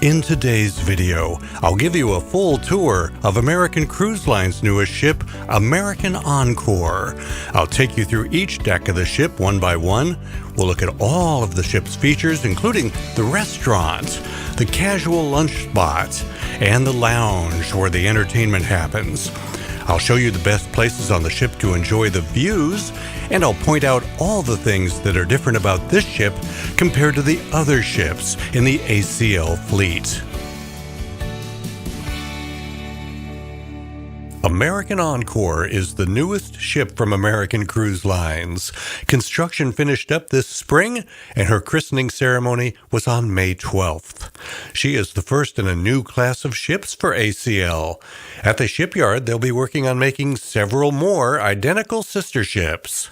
In today's video, I'll give you a full tour of American Cruise Line's newest ship, American Encore. I'll take you through each deck of the ship one by one. We'll look at all of the ship's features, including the restaurant, the casual lunch spot, and the lounge where the entertainment happens. I'll show you the best places on the ship to enjoy the views, and I'll point out all the things that are different about this ship compared to the other ships in the ACL fleet. American Encore is the newest ship from American Cruise Lines. Construction finished up this spring, and her christening ceremony was on May 12th. She is the first in a new class of ships for ACL. At the shipyard, they'll be working on making several more identical sister ships.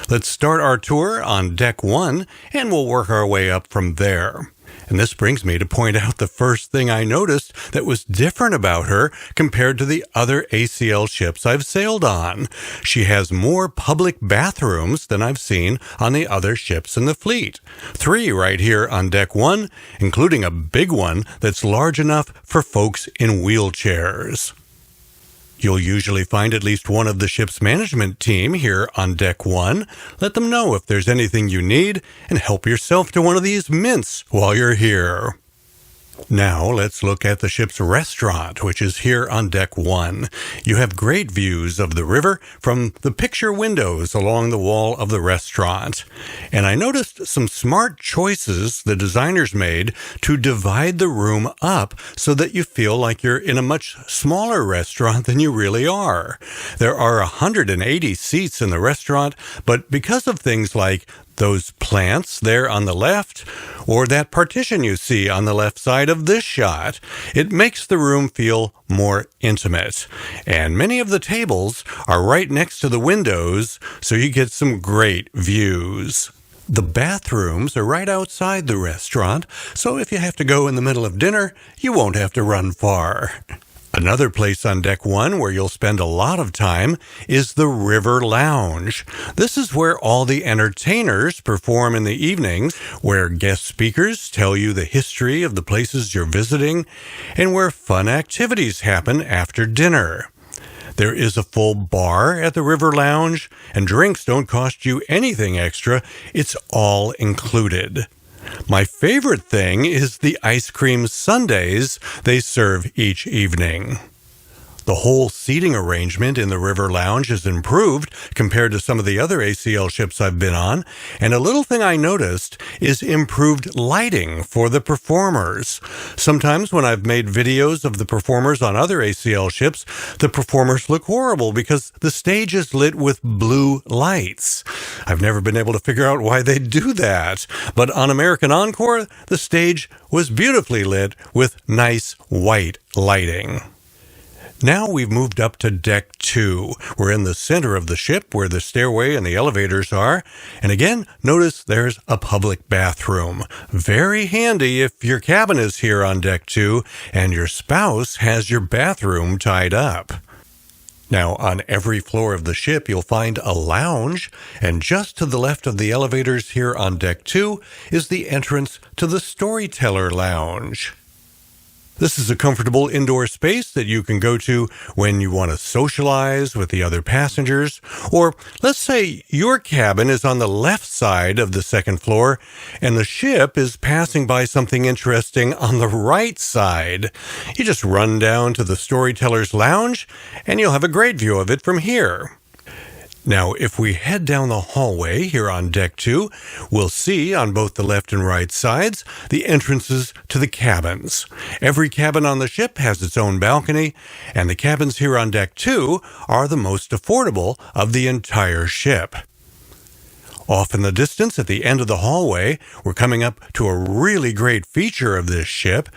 Let's start our tour on Deck 1, and we'll work our way up from there. And this brings me to point out the first thing I noticed that was different about her compared to the other ACL ships I've sailed on. She has more public bathrooms than I've seen on the other ships in the fleet. 3 right here on Deck 1, including a big one that's large enough for folks in wheelchairs. You'll usually find at least one of the ship's management team here on Deck 1. Let them know if there's anything you need, and help yourself to one of these mints while you're here. Now let's look at the ship's restaurant, which is here on Deck 1. You have great views of the river from the picture windows along the wall of the restaurant. And I noticed some smart choices the designers made to divide the room up so that you feel like you're in a much smaller restaurant than you really are. There are 180 seats in the restaurant, but because of things like those plants there on the left, or that partition you see on the left side of this shot, it makes the room feel more intimate. And many of the tables are right next to the windows, so you get some great views. The bathrooms are right outside the restaurant, so if you have to go in the middle of dinner, you won't have to run far. Another place on Deck 1 where you'll spend a lot of time is the River Lounge. This is where all the entertainers perform in the evenings, where guest speakers tell you the history of the places you're visiting, and where fun activities happen after dinner. There is a full bar at the River Lounge, and drinks don't cost you anything extra. It's all included. My favorite thing is the ice cream sundaes they serve each evening. The whole seating arrangement in the River Lounge is improved compared to some of the other ACL ships I've been on, and a little thing I noticed is improved lighting for the performers. Sometimes when I've made videos of the performers on other ACL ships, the performers look horrible because the stage is lit with blue lights. I've never been able to figure out why they do that, but on American Encore, the stage was beautifully lit with nice white lighting. Now we've moved up to Deck 2. We're in the center of the ship where the stairway and the elevators are. And again, notice there's a public bathroom. Very handy if your cabin is here on Deck 2 and your spouse has your bathroom tied up. Now, on every floor of the ship, you'll find a lounge, and just to the left of the elevators here on Deck 2 is the entrance to the Storyteller Lounge. This is a comfortable indoor space that you can go to when you want to socialize with the other passengers. Or let's say your cabin is on the left side of the second floor and the ship is passing by something interesting on the right side. You just run down to the Storyteller's Lounge and you'll have a great view of it from here. Now, if we head down the hallway here on Deck 2, we'll see on both the left and right sides the entrances to the cabins. Every cabin on the ship has its own balcony, and the cabins here on Deck 2 are the most affordable of the entire ship. Off in the distance at the end of the hallway, we're coming up to a really great feature of this ship.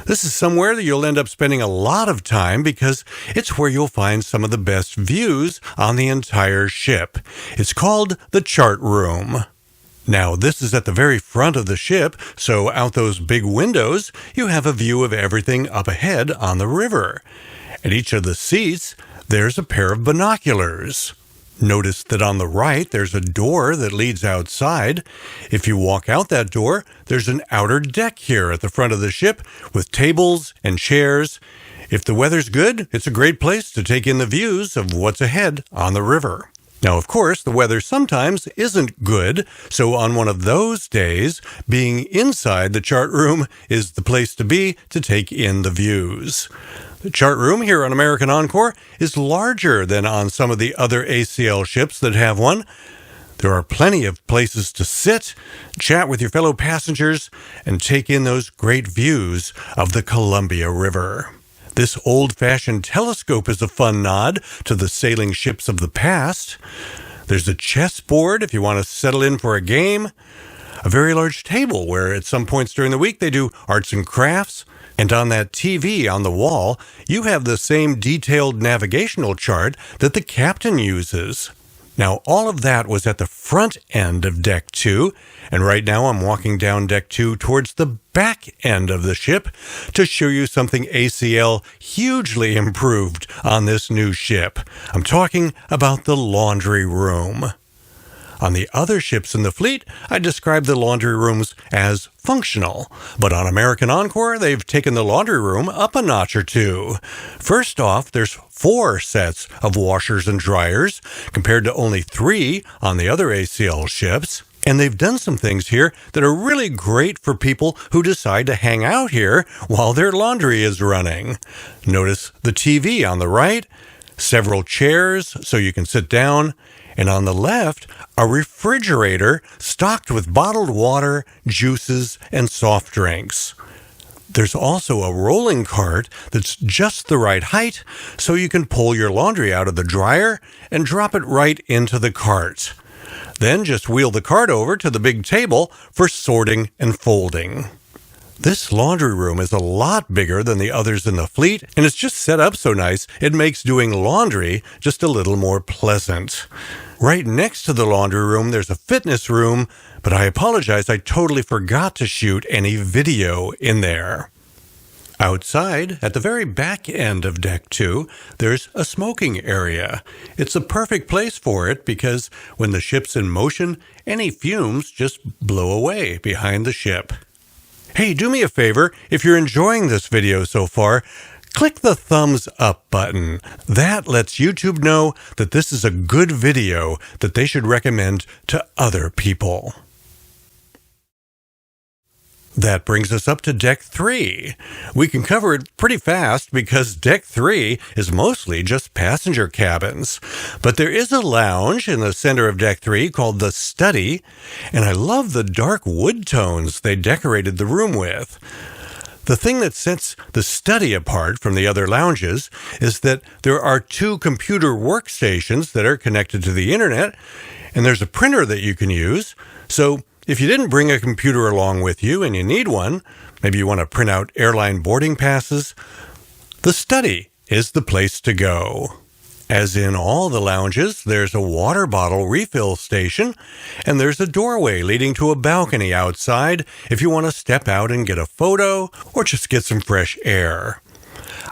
This is somewhere that you'll end up spending a lot of time because it's where you'll find some of the best views on the entire ship. It's called the chart room. Now, this is at the very front of the ship, so out those big windows, you have a view of everything up ahead on the river. At each of the seats, there's a pair of binoculars. Notice that on the right, there's a door that leads outside. If you walk out that door, there's an outer deck here at the front of the ship with tables and chairs. If the weather's good, it's a great place to take in the views of what's ahead on the river. Now, of course, the weather sometimes isn't good, so on one of those days, being inside the chart room is the place to be to take in the views. The chart room here on American Encore is larger than on some of the other ACL ships that have one. There are plenty of places to sit, chat with your fellow passengers, and take in those great views of the Columbia River. This old-fashioned telescope is a fun nod to the sailing ships of the past. There's a chessboard if you want to settle in for a game. A very large table where at some points during the week they do arts and crafts. And on that TV on the wall, you have the same detailed navigational chart that the captain uses. Now, all of that was at the front end of Deck 2, and right now I'm walking down Deck 2 towards the back end of the ship to show you something ACL hugely improved on this new ship. I'm talking about the laundry room. On the other ships in the fleet, I describe the laundry rooms as functional, but on American Encore, they've taken the laundry room up a notch or two. First off, there's 4 sets of washers and dryers, compared to only 3 on the other ACL ships. And they've done some things here that are really great for people who decide to hang out here while their laundry is running. Notice the TV on the right, several chairs so you can sit down, and on the left, a refrigerator stocked with bottled water, juices, and soft drinks. There's also a rolling cart that's just the right height so you can pull your laundry out of the dryer and drop it right into the cart. Then just wheel the cart over to the big table for sorting and folding. This laundry room is a lot bigger than the others in the fleet, and it's just set up so nice it makes doing laundry just a little more pleasant. Right next to the laundry room, there's a fitness room, but I apologize, I totally forgot to shoot any video in there. Outside, at the very back end of Deck 2, there's a smoking area. It's the perfect place for it because when the ship's in motion, any fumes just blow away behind the ship. Hey, do me a favor, if you're enjoying this video so far, click the thumbs up button. That lets YouTube know that this is a good video that they should recommend to other people. That brings us up to Deck 3. We can cover it pretty fast because Deck 3 is mostly just passenger cabins. But there is a lounge in the center of Deck 3 called the Study, and I love the dark wood tones they decorated the room with. The thing that sets the Study apart from the other lounges is that there are 2 computer workstations that are connected to the internet, and there's a printer that you can use. So if you didn't bring a computer along with you and you need one, maybe you want to print out airline boarding passes, the Study is the place to go. As in all the lounges, there's a water bottle refill station, and there's a doorway leading to a balcony outside if you want to step out and get a photo or just get some fresh air.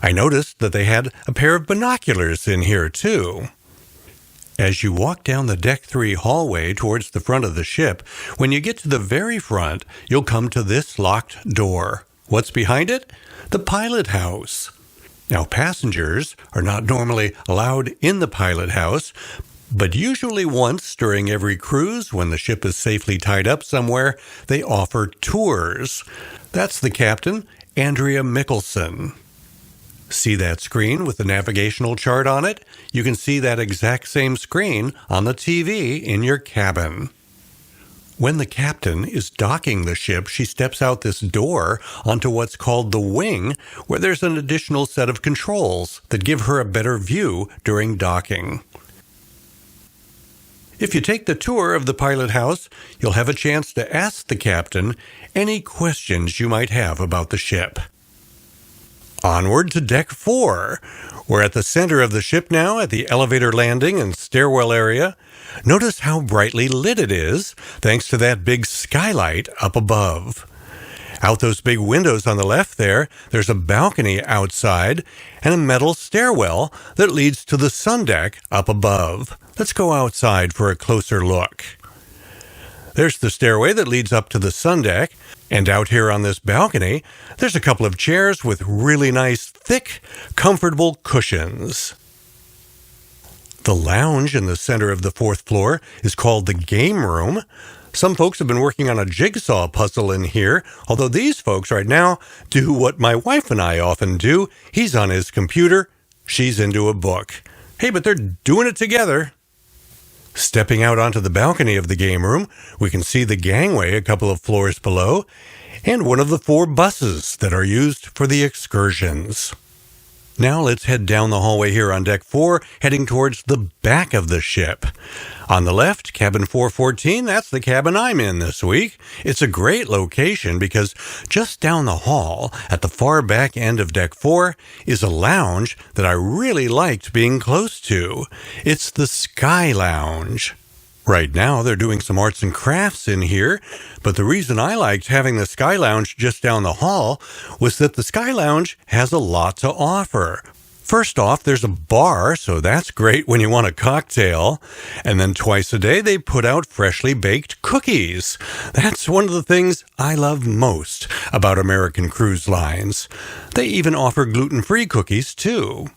I noticed that they had a pair of binoculars in here too. As you walk down the Deck 3 hallway towards the front of the ship, when you get to the very front, you'll come to this locked door. What's behind it? The pilot house. Now, passengers are not normally allowed in the pilot house, but usually once during every cruise, when the ship is safely tied up somewhere, they offer tours. That's the captain, Andrea Mickelson. See that screen with the navigational chart on it? You can see that exact same screen on the TV in your cabin. When the captain is docking the ship, she steps out this door onto what's called the wing, where there's an additional set of controls that give her a better view during docking. If you take the tour of the pilot house, you'll have a chance to ask the captain any questions you might have about the ship. Onward to Deck 4. We're at the center of the ship now at the elevator landing and stairwell area. Notice how brightly lit it is, thanks to that big skylight up above. Out those big windows on the left there's a balcony outside and a metal stairwell that leads to the sun deck up above. Let's go outside for a closer look. There's the stairway that leads up to the sun deck, and out here on this balcony, there's a couple of chairs with really nice, thick, comfortable cushions. The lounge in the center of the fourth floor is called the game room. Some folks have been working on a jigsaw puzzle in here, although these folks right now do what my wife and I often do. He's on his computer, she's into a book. Hey, but they're doing it together. Stepping out onto the balcony of the game room, we can see the gangway a couple of floors below, and one of the 4 buses that are used for the excursions. Now let's head down the hallway here on Deck 4, heading towards the back of the ship. On the left, cabin 414, that's the cabin I'm in this week. It's a great location because just down the hall, at the far back end of Deck 4, is a lounge that I really liked being close to. It's the Sky Lounge. Right now, they're doing some arts and crafts in here, but the reason I liked having the Sky Lounge just down the hall was that the Sky Lounge has a lot to offer. First off, there's a bar, so that's great when you want a cocktail. And then twice a day, they put out freshly baked cookies. That's one of the things I love most about American Cruise Lines. They even offer gluten-free cookies, too.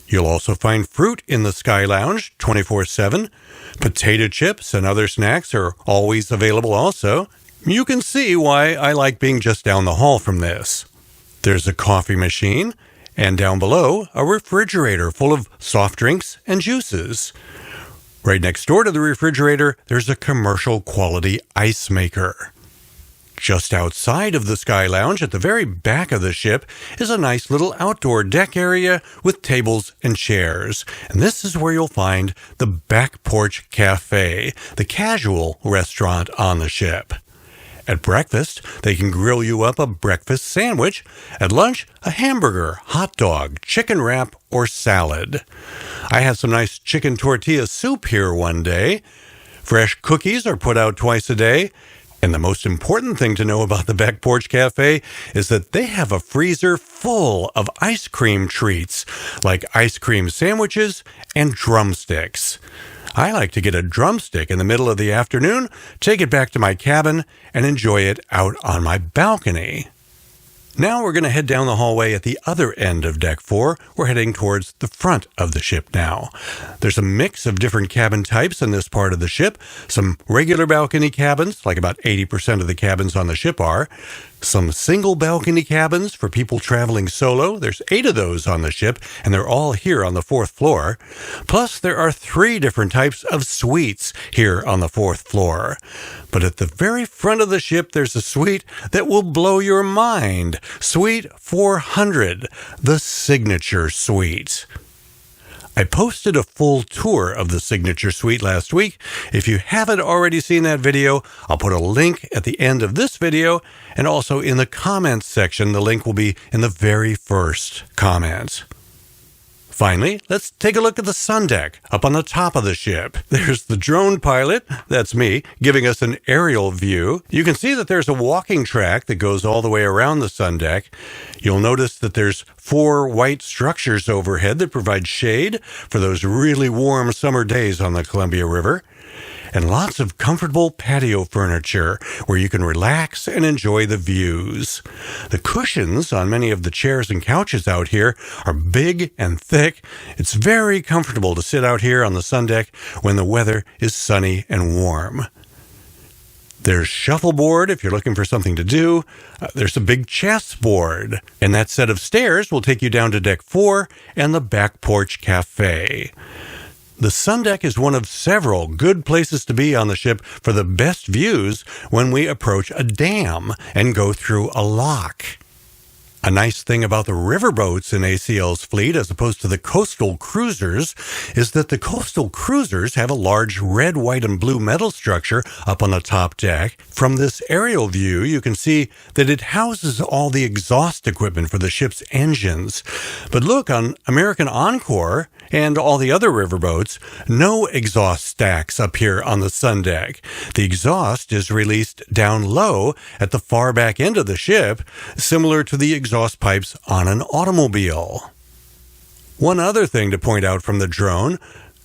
You'll also find fruit in the Sky Lounge 24/7. Potato chips and other snacks are always available also. You can see why I like being just down the hall from this. There's a coffee machine, and down below, a refrigerator full of soft drinks and juices. Right next door to the refrigerator, there's a commercial quality ice maker. Just outside of the Sky Lounge, at the very back of the ship, is a nice little outdoor deck area with tables and chairs. And this is where you'll find the Back Porch Cafe, the casual restaurant on the ship. At breakfast, they can grill you up a breakfast sandwich. At lunch, a hamburger, hot dog, chicken wrap, or salad. I had some nice chicken tortilla soup here one day. Fresh cookies are put out twice a day. And the most important thing to know about the Back Porch Cafe is that they have a freezer full of ice cream treats, like ice cream sandwiches and drumsticks. I like to get a drumstick in the middle of the afternoon, take it back to my cabin, and enjoy it out on my balcony. Now we're going to head down the hallway at the other end of Deck 4. We're heading towards the front of the ship now. There's a mix of different cabin types in this part of the ship. Some regular balcony cabins, like about 80% of the cabins on the ship are. Some single balcony cabins for people traveling solo. There's 8 of those on the ship, and they're all here on the 4th floor. Plus, there are 3 different types of suites here on the 4th floor. But at the very front of the ship, there's a suite that will blow your mind. Suite 400, the Signature Suite. I posted a full tour of the Signature Suite last week. If you haven't already seen that video, I'll put a link at the end of this video, and also in the comments section. The link will be in the very first comment. Finally, let's take a look at the sun deck up on the top of the ship. There's the drone pilot, that's me, giving us an aerial view. You can see that there's a walking track that goes all the way around the sun deck. You'll notice that there's 4 white structures overhead that provide shade for those really warm summer days on the Columbia River. And lots of comfortable patio furniture where you can relax and enjoy the views. The cushions on many of the chairs and couches out here are big and thick. It's very comfortable to sit out here on the sun deck when the weather is sunny and warm. There's shuffleboard if you're looking for something to do. There's a big chessboard. And that set of stairs will take you down to Deck 4 and the Back Porch Cafe. The sun deck is one of several good places to be on the ship for the best views when we approach a dam and go through a lock. A nice thing about the riverboats in ACL's fleet as opposed to the coastal cruisers is that the coastal cruisers have a large red, white, and blue metal structure up on the top deck. From this aerial view, you can see that it houses all the exhaust equipment for the ship's engines. But look, on American Encore and all the other riverboats, no exhaust stacks up here on the sun deck. The exhaust is released down low at the far back end of the ship, similar to the exhaust pipes on an automobile. One other thing to point out from the drone,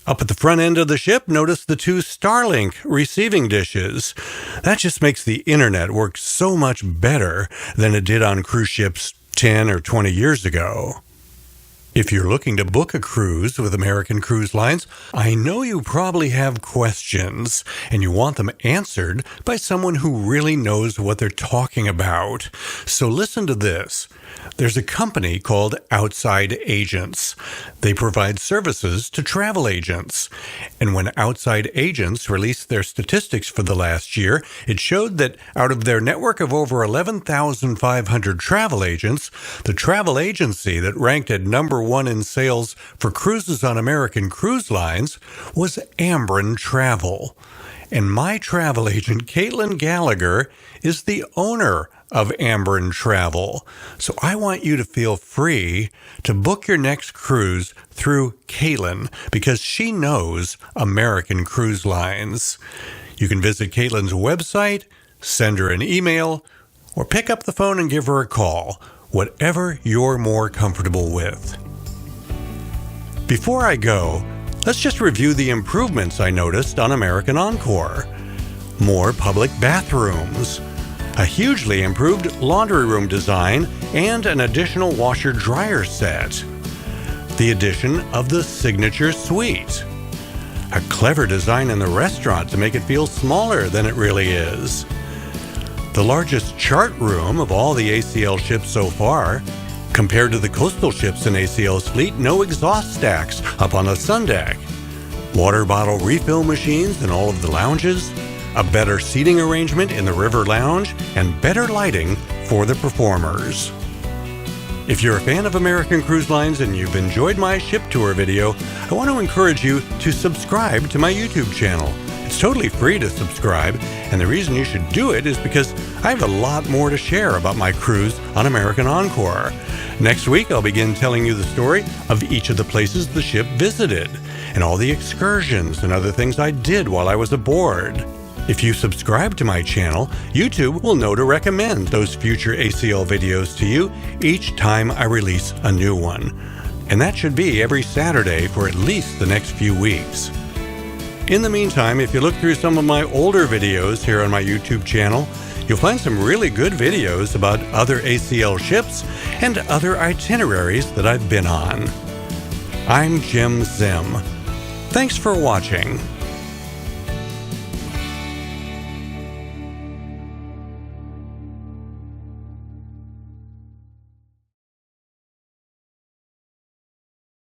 up at the front end of the ship, notice the 2 Starlink receiving dishes. That just makes the internet work so much better than it did on cruise ships 10 or 20 years ago. If you're looking to book a cruise with American Cruise Lines, I know you probably have questions, and you want them answered by someone who really knows what they're talking about. So listen to this. There's a company called Outside Agents. They provide services to travel agents. And when Outside Agents released their statistics for the last year, it showed that out of their network of over 11,500 travel agents, the travel agency that ranked at number 1 in sales for cruises on American Cruise Lines was Ambren Travel. And my travel agent, Caitlin Gallagher, is the owner of Ambren Travel. So I want you to feel free to book your next cruise through Caitlin because she knows American Cruise Lines. You can visit Caitlin's website, send her an email, or pick up the phone and give her a call, whatever you're more comfortable with. Before I go, let's just review the improvements I noticed on American Encore. More public bathrooms, a hugely improved laundry room design, and an additional washer-dryer set. The addition of the Signature Suite. A clever design in the restaurant to make it feel smaller than it really is. The largest chart room of all the ACL ships so far. Compared to the coastal ships in ACL's fleet, no exhaust stacks up on the sun deck. Water bottle refill machines in all of the lounges, a better seating arrangement in the river lounge, and better lighting for the performers. If you're a fan of American Cruise Lines and you've enjoyed my ship tour video, I want to encourage you to subscribe to my YouTube channel. It's totally free to subscribe, and the reason you should do it is because I have a lot more to share about my cruise on American Encore. Next week, I'll begin telling you the story of each of the places the ship visited, and all the excursions and other things I did while I was aboard. If you subscribe to my channel, YouTube will know to recommend those future ACL videos to you each time I release a new one. And that should be every Saturday for at least the next few weeks. In the meantime, if you look through some of my older videos here on my YouTube channel, you'll find some really good videos about other ACL ships and other itineraries that I've been on. I'm Jim Zim. Thanks for watching.